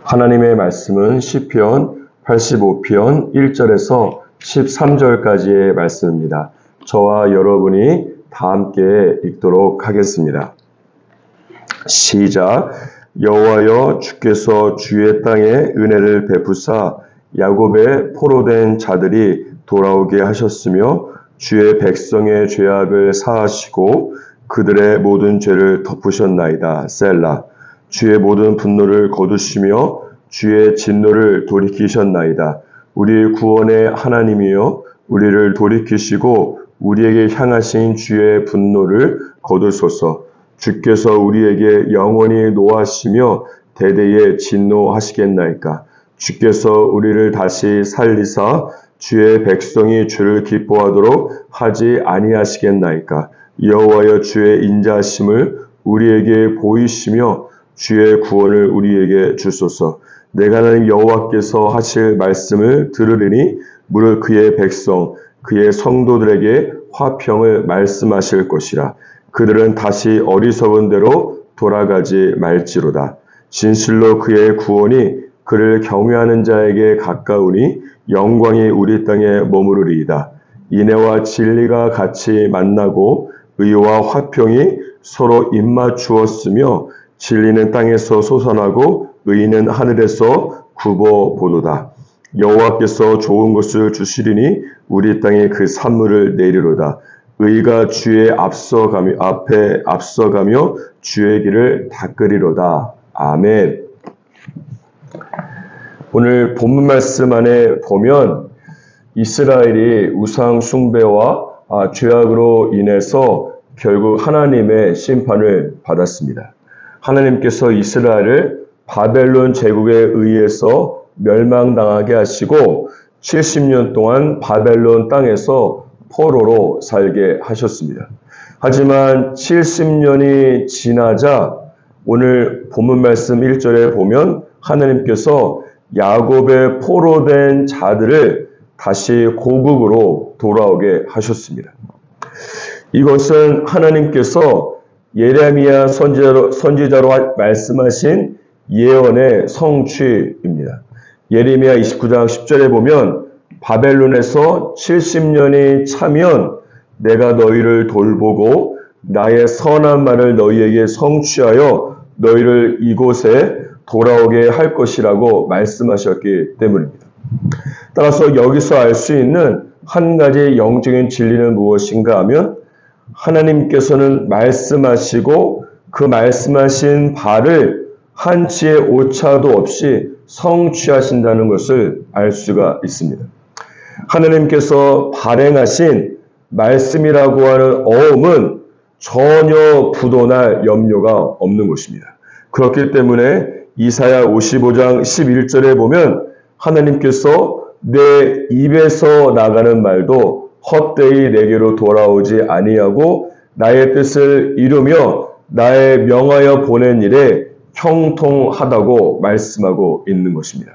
하나님의 말씀은 시편 85편 1절에서 13절까지의 말씀입니다. 저와 여러분이 다 함께 읽도록 하겠습니다. 시작. 여호와여, 주께서 주의 땅에 은혜를 베푸사 야곱의 포로된 자들이 돌아오게 하셨으며 주의 백성의 죄악을 사하시고 그들의 모든 죄를 덮으셨나이다. 셀라. 주의 모든 분노를 거두시며 주의 진노를 돌이키셨나이다. 우리 구원의 하나님이여, 우리를 돌이키시고 우리에게 향하신 주의 분노를 거두소서. 주께서 우리에게 영원히 노하시며 대대에 진노하시겠나이까. 주께서 우리를 다시 살리사 주의 백성이 주를 기뻐하도록 하지 아니하시겠나이까. 여호와여, 주의 인자하심을 우리에게 보이시며 주의 구원을 우리에게 주소서. 내가 하나님 여호와께서 하실 말씀을 들으리니 무릇 그의 백성, 그의 성도들에게 화평을 말씀하실 것이라. 그들은 다시 어리석은 대로 돌아가지 말지로다. 진실로 그의 구원이 그를 경외하는 자에게 가까우니 영광이 우리 땅에 머무르리이다. 인애와 진리가 같이 만나고 의와 화평이 서로 입맞추었으며 진리는 땅에서 솟아나고 의는 하늘에서 굽어보도다. 여호와께서 좋은 것을 주시리니 우리 땅에 그 산물을 내리로다. 의가 주의 앞에 앞서가며 주의 길을 닦으리로다. 아멘. 오늘 본문 말씀 안에 보면 이스라엘이 우상 숭배와 죄악으로 인해서 결국 하나님의 심판을 받았습니다. 하나님께서 이스라엘을 바벨론 제국에 의해서 멸망당하게 하시고 70년 동안 바벨론 땅에서 포로로 살게 하셨습니다. 하지만 70년이 지나자 오늘 본문 말씀 1절에 보면 하나님께서 야곱의 포로된 자들을 다시 고국으로 돌아오게 하셨습니다. 이것은 하나님께서 예레미야 선지자로 말씀하신 예언의 성취입니다. 예레미야 29장 10절에 보면 바벨론에서 70년이 차면 내가 너희를 돌보고 나의 선한 말을 너희에게 성취하여 너희를 이곳에 돌아오게 할 것이라고 말씀하셨기 때문입니다. 따라서 여기서 알 수 있는 한 가지 영적인 진리는 무엇인가 하면 하나님께서는 말씀하시고 그 말씀하신 바를 한치의 오차도 없이 성취하신다는 것을 알 수가 있습니다. 하나님께서 발행하신 말씀이라고 하는 어음은 전혀 부도날 염려가 없는 것입니다. 그렇기 때문에 이사야 55장 11절에 보면 하나님께서 내 입에서 나가는 말도 헛되이 내게로 돌아오지 아니하고 나의 뜻을 이루며 나의 명하여 보낸 일에 형통하다고 말씀하고 있는 것입니다.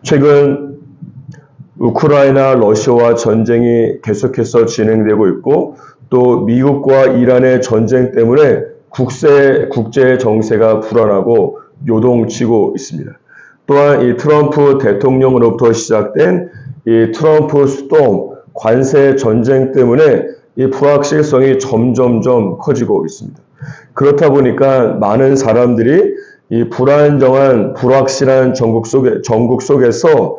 최근 우크라이나 러시아와 전쟁이 계속해서 진행되고 있고 또 미국과 이란의 전쟁 때문에 국제 정세가 불안하고 요동치고 있습니다. 또한 이 트럼프 대통령으로부터 시작된 이 트럼프 스톰 관세 전쟁 때문에 이 불확실성이 점점점 커지고 있습니다. 그렇다 보니까 많은 사람들이 이 불안정한 불확실한 전국 속에서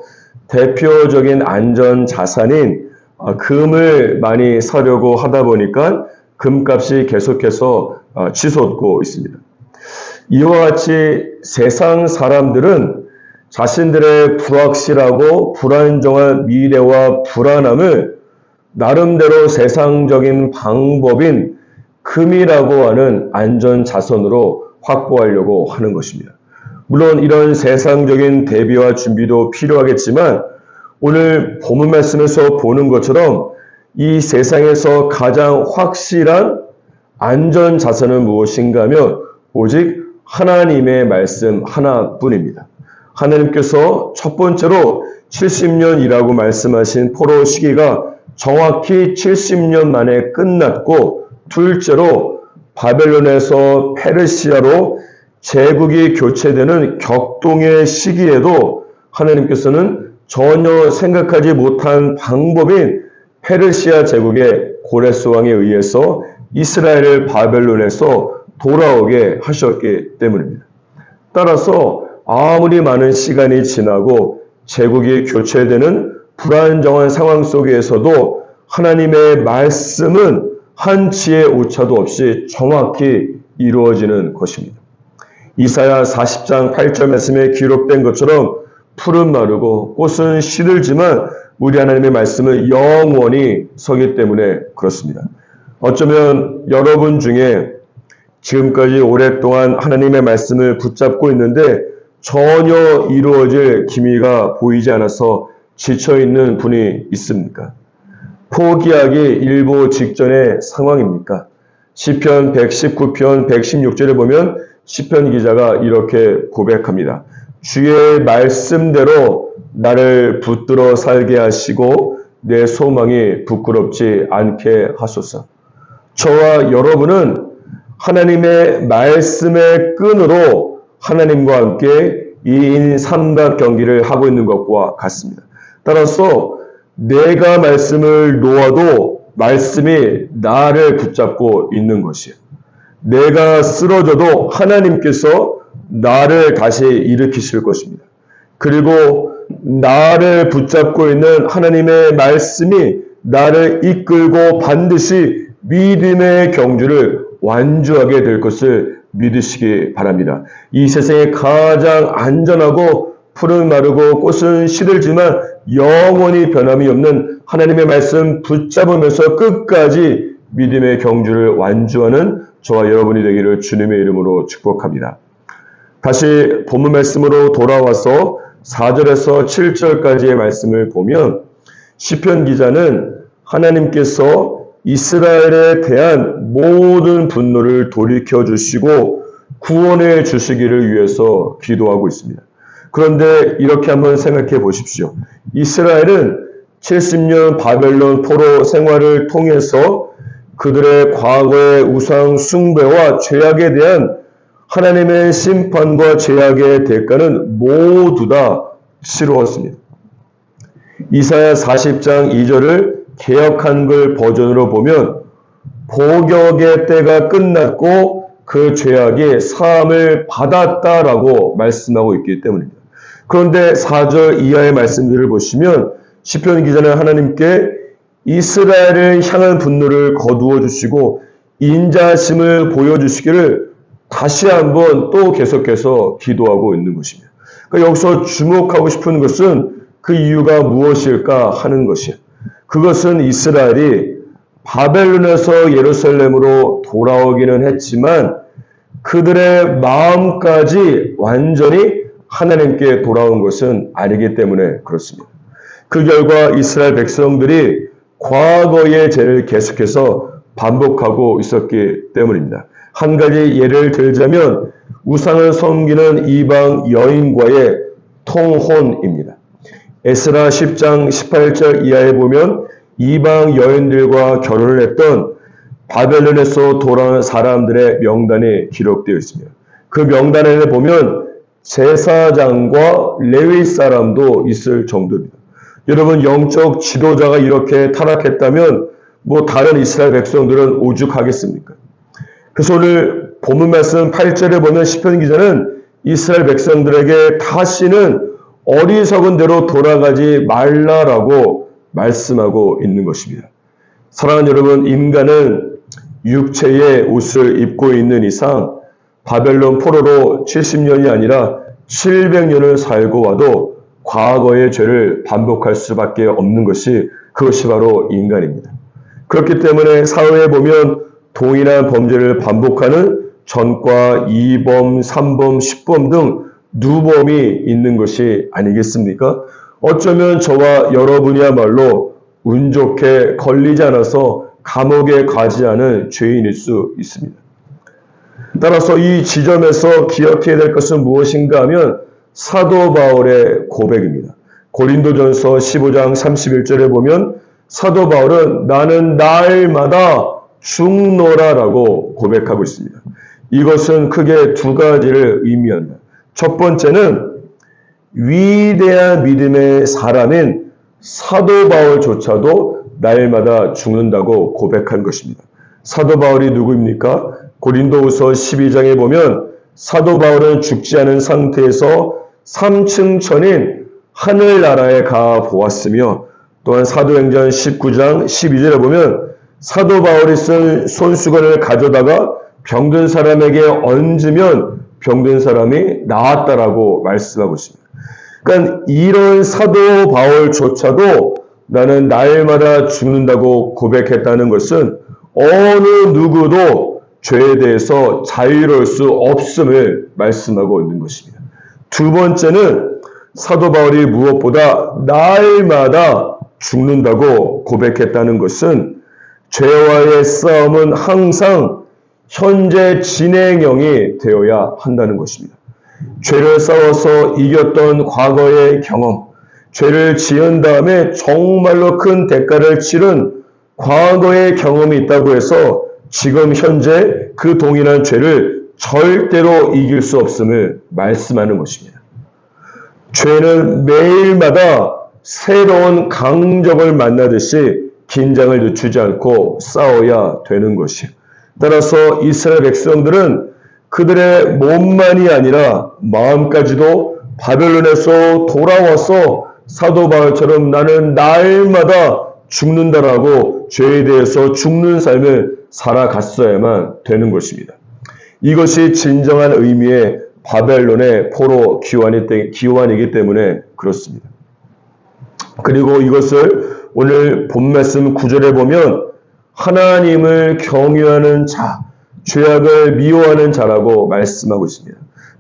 대표적인 안전 자산인 금을 많이 사려고 하다 보니까 금값이 계속해서 치솟고 있습니다. 이와 같이 세상 사람들은 자신들의 불확실하고 불안정한 미래와 불안함을 나름대로 세상적인 방법인 금이라고 하는 안전 자산으로 확보하려고 하는 것입니다. 물론 이런 세상적인 대비와 준비도 필요하겠지만 오늘 본문 말씀에서 보는 것처럼 이 세상에서 가장 확실한 안전 자산은 무엇인가 하면 오직 하나님의 말씀 하나뿐입니다. 하나님께서 첫 번째로 70년이라고 말씀하신 포로 시기가 정확히 70년 만에 끝났고 둘째로 바벨론에서 페르시아로 제국이 교체되는 격동의 시기에도 하나님께서는 전혀 생각하지 못한 방법인 페르시아 제국의 고레스 왕에 의해서 이스라엘을 바벨론에서 돌아오게 하셨기 때문입니다. 따라서 아무리 많은 시간이 지나고 제국이 교체되는 불안정한 상황 속에서도 하나님의 말씀은 한치의 오차도 없이 정확히 이루어지는 것입니다. 이사야 40장 8절 말씀에 기록된 것처럼 풀은 마르고 꽃은 시들지만 우리 하나님의 말씀은 영원히 서기 때문에 그렇습니다. 어쩌면 여러분 중에 지금까지 오랫동안 하나님의 말씀을 붙잡고 있는데 전혀 이루어질 기미가 보이지 않아서 지쳐있는 분이 있습니까? 포기하기 일보 직전의 상황입니까? 시편 119편 116절에 보면 시편 기자가 이렇게 고백합니다. 주의 말씀대로 나를 붙들어 살게 하시고 내 소망이 부끄럽지 않게 하소서. 저와 여러분은 하나님의 말씀의 끈으로 하나님과 함께 2인 3각 경기를 하고 있는 것과 같습니다. 따라서 내가 말씀을 놓아도 말씀이 나를 붙잡고 있는 것이에요. 내가 쓰러져도 하나님께서 나를 다시 일으키실 것입니다. 그리고 나를 붙잡고 있는 하나님의 말씀이 나를 이끌고 반드시 믿음의 경주를 완주하게 될 것을 믿으시기 바랍니다. 이 세상에 가장 안전하고 풀은 마르고 꽃은 시들지만 영원히 변함이 없는 하나님의 말씀 붙잡으면서 끝까지 믿음의 경주를 완주하는 저와 여러분이 되기를 주님의 이름으로 축복합니다. 다시 본문 말씀으로 돌아와서 4절에서 7절까지의 말씀을 보면 시편 기자는 하나님께서 이스라엘에 대한 모든 분노를 돌이켜 주시고 구원해 주시기를 위해서 기도하고 있습니다. 그런데 이렇게 한번 생각해 보십시오. 이스라엘은 70년 바벨론 포로 생활을 통해서 그들의 과거의 우상 숭배와 죄악에 대한 하나님의 심판과 죄악의 대가는 모두 다 치루었습니다. 이사야 40장 2절을 개역 한글 버전으로 보면 복역의 때가 끝났고 그 죄악이 사함을 받았다라고 말씀하고 있기 때문입니다. 그런데 4절 이하의 말씀들을 보시면 시편 기자는 하나님께 이스라엘을 향한 분노를 거두어 주시고 인자심을 보여주시기를 다시 한번 또 계속해서 기도하고 있는 것입니다. 그러니까 여기서 주목하고 싶은 것은 그 이유가 무엇일까 하는 것이에요. 그것은 이스라엘이 바벨론에서 예루살렘으로 돌아오기는 했지만 그들의 마음까지 완전히 하나님께 돌아온 것은 아니기 때문에 그렇습니다. 그 결과 이스라엘 백성들이 과거의 죄를 계속해서 반복하고 있었기 때문입니다. 한 가지 예를 들자면 우상을 섬기는 이방 여인과의 통혼입니다. 에스라 10장 18절 이하에 보면 이방 여인들과 결혼을 했던 바벨론에서 돌아온 사람들의 명단이 기록되어 있습니다. 그 명단에 보면 제사장과 레위 사람도 있을 정도입니다. 여러분, 영적 지도자가 이렇게 타락했다면 다른 이스라엘 백성들은 오죽하겠습니까? 그래서 오늘 본문 말씀 8절에 보면 시편 기자는 이스라엘 백성들에게 다시는 어리석은 대로 돌아가지 말라라고 말씀하고 있는 것입니다. 사랑하는 여러분, 인간은 육체의 옷을 입고 있는 이상 바벨론 포로로 70년이 아니라 700년을 살고 와도 과거의 죄를 반복할 수밖에 없는 그것이 바로 인간입니다. 그렇기 때문에 사회에 보면 동일한 범죄를 반복하는 전과 2범, 3범, 10범 등 누범이 있는 것이 아니겠습니까? 어쩌면 저와 여러분이야말로 운 좋게 걸리지 않아서 감옥에 가지 않은 죄인일 수 있습니다. 따라서 이 지점에서 기억해야 될 것은 무엇인가 하면 사도 바울의 고백입니다. 고린도전서 15장 31절에 보면 사도 바울은 나는 날마다 죽노라라고 고백하고 있습니다. 이것은 크게 두 가지를 의미합니다. 첫 번째는 위대한 믿음의 사람인 사도 바울조차도 날마다 죽는다고 고백한 것입니다. 사도 바울이 누구입니까? 고린도후서 12장에 보면 사도 바울은 죽지 않은 상태에서 3층 천인 하늘나라에 가 보았으며, 또한 사도행전 19장 12절에 보면 사도 바울이 쓴 손수건을 가져다가 병든 사람에게 얹으면 병든 사람이 나았다라고 말씀하고 있습니다. 그러니까 이런 사도 바울조차도 나는 날마다 죽는다고 고백했다는 것은 어느 누구도 죄에 대해서 자유로울 수 없음을 말씀하고 있는 것입니다. 두 번째는 사도 바울이 무엇보다 날마다 죽는다고 고백했다는 것은 죄와의 싸움은 항상 현재 진행형이 되어야 한다는 것입니다. 죄를 싸워서 이겼던 과거의 경험, 죄를 지은 다음에 정말로 큰 대가를 치른 과거의 경험이 있다고 해서 지금 현재 그 동일한 죄를 절대로 이길 수 없음을 말씀하는 것입니다. 죄는 매일마다 새로운 강적을 만나듯이 긴장을 늦추지 않고 싸워야 되는 것이에요. 따라서 이스라엘 백성들은 그들의 몸만이 아니라 마음까지도 바벨론에서 돌아와서 사도 바울처럼 나는 날마다 죽는다라고 죄에 대해서 죽는 삶을 살아갔어야만 되는 것입니다. 이것이 진정한 의미의 바벨론의 포로 기환이기 때문에 그렇습니다. 그리고 이것을 오늘 본 말씀 9절에 보면 하나님을 경외하는 자, 죄악을 미워하는 자라고 말씀하고 있습니다.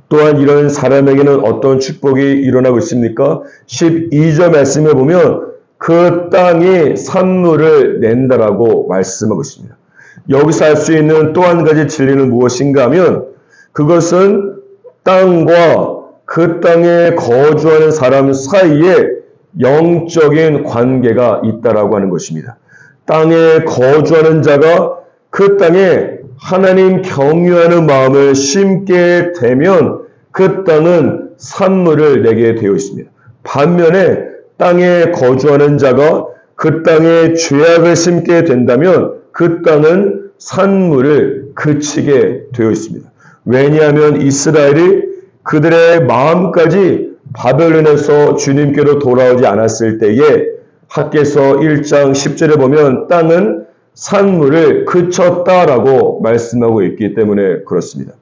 또한 이런 사람에게는 어떤 축복이 일어나고 있습니까? 12절 말씀에 보면 그 땅이 산물을 낸다라고 말씀하고 있습니다. 여기서 알 수 있는 또 한 가지 진리는 무엇인가 하면 그것은 땅과 그 땅에 거주하는 사람 사이에 영적인 관계가 있다라고 하는 것입니다. 땅에 거주하는 자가 그 땅에 하나님 경외하는 마음을 심게 되면 그 땅은 산물을 내게 되어 있습니다. 반면에 땅에 거주하는 자가 그 땅에 죄악을 심게 된다면 그 땅은 산물을 그치게 되어 있습니다. 왜냐하면 이스라엘이 그들의 마음까지 바벨론에서 주님께로 돌아오지 않았을 때에 학개서 1장 10절에 보면 땅은 산물을 그쳤다라고 말씀하고 있기 때문에 그렇습니다.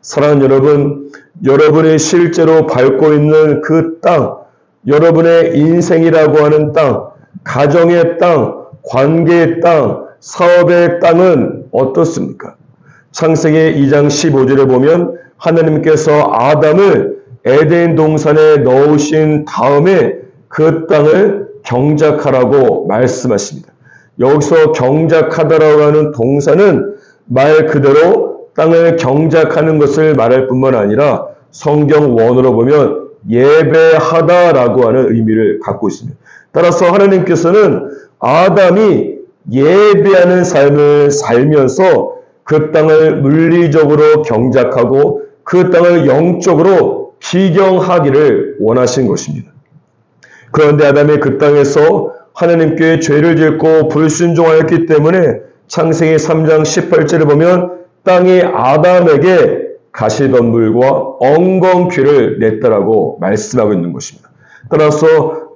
사랑하는 여러분, 여러분이 실제로 밟고 있는 그 땅, 여러분의 인생이라고 하는 땅, 가정의 땅, 관계의 땅, 사업의 땅은 어떻습니까? 창세기 2장 15절에 보면 하나님께서 아담을 에덴 동산에 넣으신 다음에 그 땅을 경작하라고 말씀하십니다. 여기서 경작하다라고 하는 동사는 말 그대로 땅을 경작하는 것을 말할 뿐만 아니라 성경 원어로 보면 예배하다라고 하는 의미를 갖고 있습니다. 따라서 하나님께서는 아담이 예배하는 삶을 살면서 그 땅을 물리적으로 경작하고 그 땅을 영적으로 기경하기를 원하신 것입니다. 그런데 아담이 그 땅에서 하나님께 죄를 짓고 불순종하였기 때문에 창세기 3장 18절에 보면 땅이 아담에게 가시덤불과 엉겅퀴를 냈다라고 말씀하고 있는 것입니다. 따라서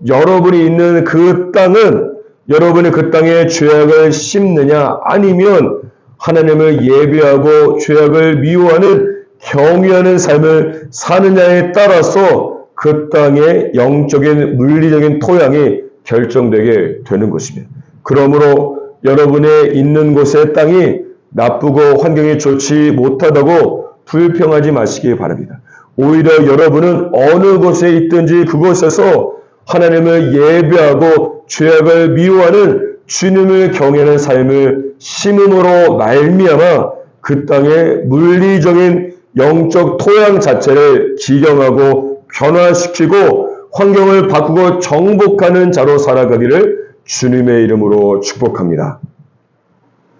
여러분이 있는 그 땅은 여러분이 그 땅에 죄악을 심느냐 아니면 하나님을 예배하고 죄악을 미워하는 경외하는 삶을 사느냐에 따라서 그 땅의 영적인 물리적인 토양이 결정되게 되는 것입니다. 그러므로 여러분의 있는 곳의 땅이 나쁘고 환경이 좋지 못하다고 불평하지 마시기 바랍니다. 오히려 여러분은 어느 곳에 있든지 그곳에서 하나님을 예배하고 죄악을 미워하는 주님을 경외하는 삶을 심음으로 말미암아 그 땅의 물리적인 영적 토양 자체를 기경하고 변화시키고 환경을 바꾸고 정복하는 자로 살아가기를 주님의 이름으로 축복합니다.